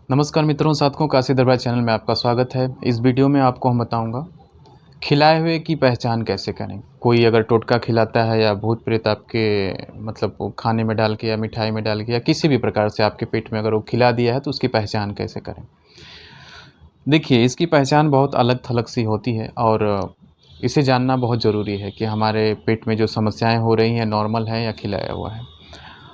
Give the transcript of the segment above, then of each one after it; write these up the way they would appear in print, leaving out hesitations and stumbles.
नमस्कार मित्रों, साथियों, काशी दरबार चैनल में आपका स्वागत है। इस वीडियो में आपको हम बताऊंगा खिलाए हुए की पहचान कैसे करें। कोई अगर टोटका खिलाता है या भूत प्रेत आपके मतलब वो खाने में डाल के या मिठाई में डाल के या किसी भी प्रकार से आपके पेट में अगर वो खिला दिया है तो उसकी पहचान कैसे करें। देखिए, इसकी पहचान बहुत अलग थलग सी होती है और इसे जानना बहुत ज़रूरी है कि हमारे पेट में जो समस्याएं हो रही हैं नॉर्मल है या खिलाया हुआ है।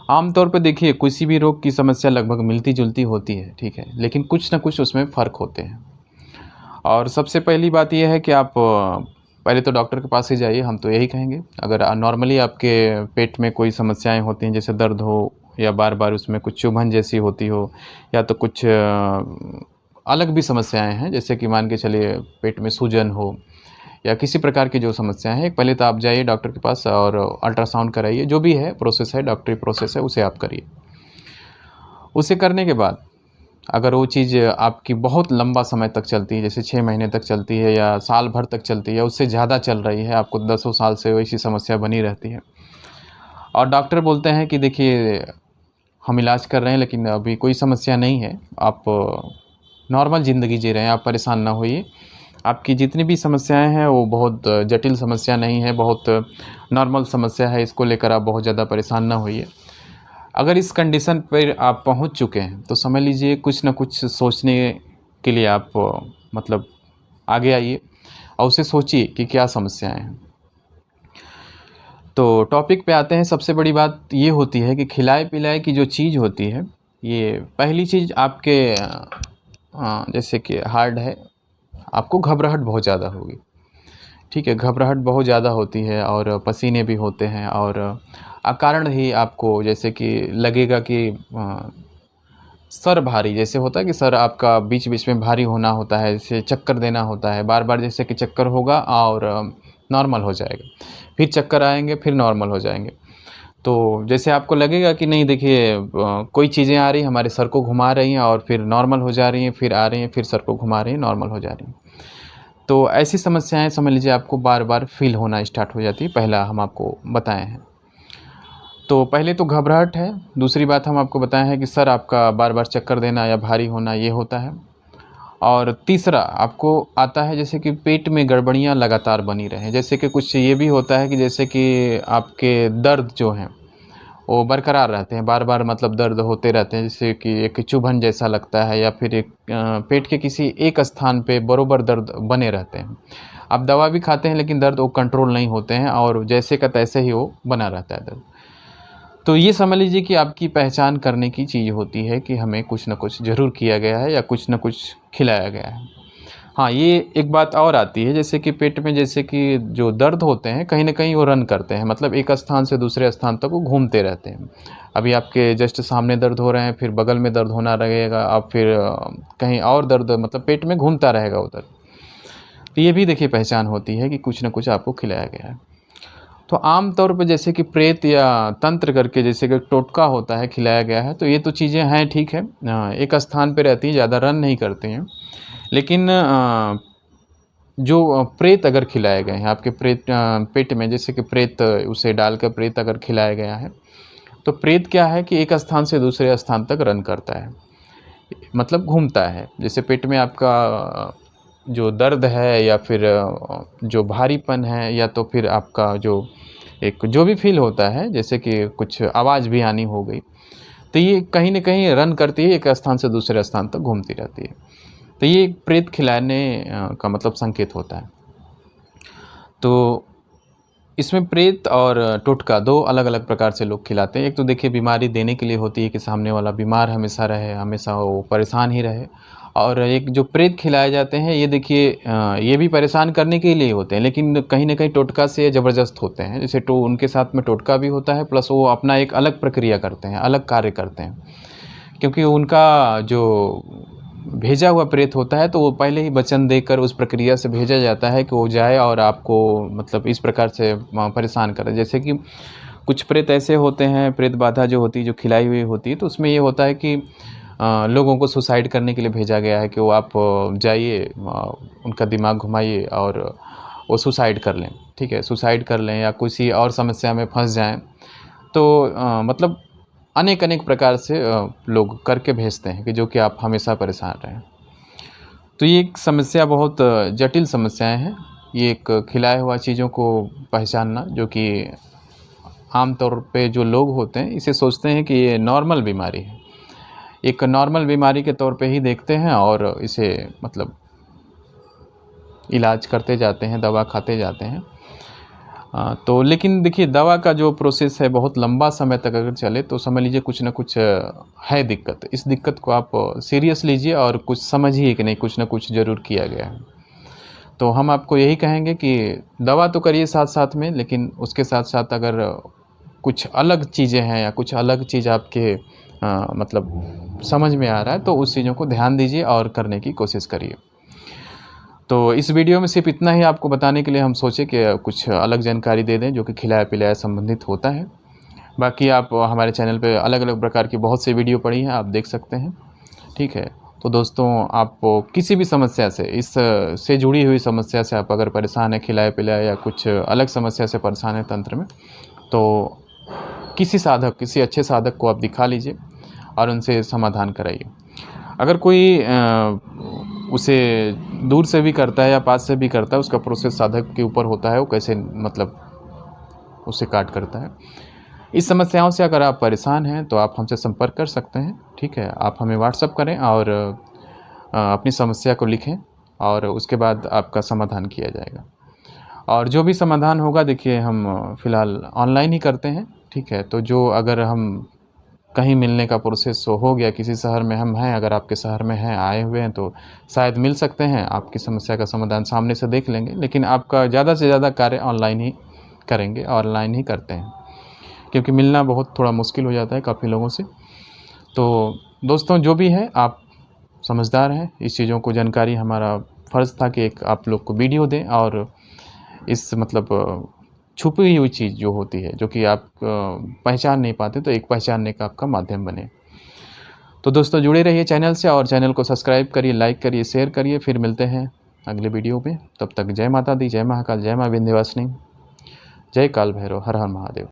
आमतौर पर देखिए, किसी भी रोग की समस्या लगभग मिलती-जुलती होती है, ठीक है? लेकिन कुछ न कुछ उसमें फ़र्क होते हैं। और सबसे पहली बात ये है कि आप पहले तो डॉक्टर के पास ही जाइए, हम तो यही कहेंगे। अगर नॉर्मली आपके पेट में कोई समस्याएँ होती हैं, जैसे दर्द हो या बार-बार उसमें कुछ चुभन जैसी होती हो या तो कुछ अलग भी समस्याएँ हैं, जैसे कि मान के चलिए पेट में सूजन हो या किसी प्रकार की जो समस्याएँ हैं, पहले तो आप जाइए डॉक्टर के पास और अल्ट्रासाउंड कराइए। जो भी है प्रोसेस है, डॉक्टरी प्रोसेस है, उसे आप करिए। उसे करने के बाद अगर वो चीज़ आपकी बहुत लंबा समय तक चलती है, जैसे 6 महीने तक चलती है या साल भर तक चलती है, उससे ज़्यादा चल रही है, आपको दसों साल से वैसी समस्या बनी रहती है और डॉक्टर बोलते हैं कि देखिए, हम इलाज कर रहे हैं लेकिन अभी कोई समस्या नहीं है, आप नॉर्मल ज़िंदगी जी रहे हैं, आप परेशान ना होइए। आपकी जितनी भी समस्याएँ हैं वो बहुत जटिल समस्या नहीं है, बहुत नॉर्मल समस्या है, इसको लेकर आप बहुत ज़्यादा परेशान ना होइए। अगर इस कंडीशन पर आप पहुंच चुके हैं तो समझ लीजिए कुछ ना कुछ सोचने के लिए आप मतलब आगे आइए और उसे सोचिए कि क्या समस्याएं हैं। तो टॉपिक पे आते हैं। सबसे बड़ी बात ये होती है कि खिलाए पिलाए की जो चीज़ होती है, ये पहली चीज़ आपके जैसे कि हार्ड है, आपको घबराहट बहुत ज़्यादा होगी। ठीक है, घबराहट बहुत ज़्यादा होती है और पसीने भी होते हैं और अकारण ही आपको जैसे कि लगेगा कि सर भारी जैसे होता है कि सर आपका बीच-बीच में भारी होना होता है, जैसे चक्कर देना होता है, बार-बार जैसे कि चक्कर होगा और नॉर्मल हो जाएगा। फिर चक्कर आएँगे, फिर नॉर्मल हो जाएँगे। तो जैसे आपको लगेगा कि नहीं देखिए कोई चीज़ें आ रही हैं, हमारे सर को घुमा रही हैं और फिर नॉर्मल हो जा रही हैं, फिर आ रही हैं, फिर सर को घुमा रही हैं, नॉर्मल हो जा रही हैं। तो ऐसी समस्याएँ समझ लीजिए आपको बार-बार फ़ील होना स्टार्ट हो जाती है, पहला हम आपको बताए हैं। तो पहले तो घबराहट है, दूसरी बात हम आपको बताए हैं कि सर आपका बार-बार चक्कर देना या भारी होना ये होता है और तीसरा आपको आता है जैसे कि पेट में गड़बड़ियाँ लगातार बनी रहें। जैसे कि कुछ ये भी होता है कि जैसे कि आपके दर्द जो हैं, वो बरकरार रहते हैं, बार-बार मतलब दर्द होते रहते हैं, जैसे कि एक चुभन जैसा लगता है या फिर एक पेट के किसी एक स्थान पे बरोबर दर्द बने रहते हैं। आप दवा भी खाते हैं लेकिन दर्द वो कंट्रोल नहीं होते हैं और जैसे का तैसे ही वो बना रहता है दर्द। तो ये समझ लीजिए कि आपकी पहचान करने की चीज़ होती है कि हमें कुछ न कुछ ज़रूर किया गया है या कुछ न कुछ खिलाया गया है। हाँ, ये एक बात और आती है जैसे कि पेट में जैसे कि जो दर्द होते हैं कहीं न कहीं वो रन करते हैं, मतलब एक स्थान से दूसरे स्थान तक वो घूमते रहते हैं। अभी आपके जस्ट सामने दर्द हो रहे हैं, फिर बगल में दर्द होना रहेगा, अब फिर कहीं और दर्द मतलब पेट में घूमता रहेगा वो दर्द। तो ये भी देखिए पहचान होती है कि कुछ न कुछ आपको खिलाया गया है। तो आम तौर पे जैसे कि प्रेत या तंत्र करके जैसे कि टोटका होता है, खिलाया गया है, तो ये तो चीज़ें हैं ठीक है। एक स्थान पे रहती हैं, ज़्यादा रन नहीं करती हैं। लेकिन जो प्रेत अगर खिलाए गए हैं आपके पेट में, जैसे कि प्रेत उसे डालकर प्रेत अगर खिलाया गया है, तो प्रेत क्या है कि एक स्थान से दूसरे स्थान तक रन करता है, मतलब घूमता है। जैसे पेट में आपका जो दर्द है या फिर जो भारीपन है या तो फिर आपका जो एक जो भी फ़ील होता है, जैसे कि कुछ आवाज़ भी आनी हो गई, तो ये कहीं न कहीं रन करती है, एक स्थान से दूसरे स्थान तक घूमती रहती है। तो ये एक प्रेत खिलाने का मतलब संकेत होता है। तो इसमें प्रेत और टोटका 2 अलग-अलग प्रकार से लोग खिलाते हैं। एक तो देखिए बीमारी देने के लिए होती है कि सामने वाला बीमार हमेशा रहे, हमेशा वो परेशान ही रहे। और एक जो प्रेत खिलाए जाते हैं ये देखिए ये भी परेशान करने के लिए होते हैं, लेकिन कहीं न कहीं टोटका से ज़बरदस्त होते हैं। जैसे तो उनके साथ में टोटका भी होता है, प्लस वो अपना एक अलग प्रक्रिया करते हैं, अलग कार्य करते हैं। क्योंकि उनका जो भेजा हुआ प्रेत होता है तो वो पहले ही वचन देकर उस प्रक्रिया से भेजा जाता है कि वो जाए और आपको मतलब इस प्रकार से परेशान करे। जैसे कि कुछ प्रेत ऐसे होते हैं, प्रेत बाधा जो होती है, जो खिलाई हुई होती है, तो उसमें ये होता है कि लोगों को सुसाइड करने के लिए भेजा गया है कि वो आप जाइए, उनका दिमाग घुमाइए और वो सुसाइड कर लें, ठीक है? सुसाइड कर लें या किसी और समस्या में फँस जाएँ। तो मतलब अनेक अनेक प्रकार से लोग करके भेजते हैं कि जो कि आप हमेशा परेशान रहें। तो ये एक समस्या बहुत जटिल समस्याएं हैं। ये एक खिलाया हुआ चीज़ों को पहचानना, जो कि आम तौर पे जो लोग होते हैं इसे सोचते हैं कि ये नॉर्मल बीमारी है, एक नॉर्मल बीमारी के तौर पे ही देखते हैं और इसे मतलब इलाज करते जाते हैं, दवा खाते जाते हैं। तो लेकिन देखिए, दवा का जो प्रोसेस है बहुत लंबा समय तक अगर चले तो समझ लीजिए कुछ ना कुछ है दिक्कत। इस दिक्कत को आप सीरियस लीजिए और कुछ समझिए कि नहीं, कुछ ना कुछ ज़रूर किया गया है। तो हम आपको यही कहेंगे कि दवा तो करिए साथ साथ में, लेकिन उसके साथ साथ अगर कुछ अलग चीज़ें हैं या कुछ अलग चीज़ आपके मतलब समझ में आ रहा है तो उस चीज़ों को ध्यान दीजिए और करने की कोशिश करिए। तो इस वीडियो में सिर्फ इतना ही आपको बताने के लिए हम सोचे कि कुछ अलग जानकारी दे दें जो कि खिलाया पिलाया संबंधित होता है। बाकी आप हमारे चैनल पे अलग अलग प्रकार की बहुत सी वीडियो पड़ी हैं, आप देख सकते हैं। ठीक है, तो दोस्तों, आप किसी भी समस्या से, इस से जुड़ी हुई समस्या से आप अगर परेशान हैं, खिलाया पिलाया या कुछ अलग समस्या से परेशान हैं तंत्र में, तो किसी अच्छे साधक को आप दिखा लीजिए और उनसे समाधान कराइए। अगर कोई उसे दूर से भी करता है या पास से भी करता है, उसका प्रोसेस साधक के ऊपर होता है, वो कैसे मतलब उसे काट करता है। इस समस्याओं से अगर आप परेशान हैं तो आप हमसे संपर्क कर सकते हैं। ठीक है, आप हमें व्हाट्सअप करें और अपनी समस्या को लिखें और उसके बाद आपका समाधान किया जाएगा। और जो भी समाधान होगा, देखिए, हम फ़िलहाल ऑनलाइन ही करते हैं। ठीक है, तो जो अगर हम कहीं मिलने का प्रोसेस हो गया, किसी शहर में हम हैं, अगर आपके शहर में हैं, आए हुए हैं, तो शायद मिल सकते हैं, आपकी समस्या का समाधान सामने से देख लेंगे। लेकिन आपका ज़्यादा से ज़्यादा कार्य ऑनलाइन ही करेंगे, ऑनलाइन ही करते हैं, क्योंकि मिलना बहुत थोड़ा मुश्किल हो जाता है काफ़ी लोगों से। तो दोस्तों, जो भी है, आप समझदार हैं, इस चीज़ों को जानकारी हमारा फ़र्ज़ था कि एक आप लोग को वीडियो दें और इस मतलब छुपी हुई चीज़ जो होती है, जो कि आप पहचान नहीं पाते, तो एक पहचानने का आपका माध्यम बने। तो दोस्तों, जुड़े रहिए चैनल से और चैनल को सब्सक्राइब करिए, लाइक करिए, शेयर करिए। फिर मिलते हैं अगले वीडियो में। तब तक जय माता दी, जय महाकाल, जय माँ विंध्यवासिनी, जय काल भैरव, हर हर महादेव।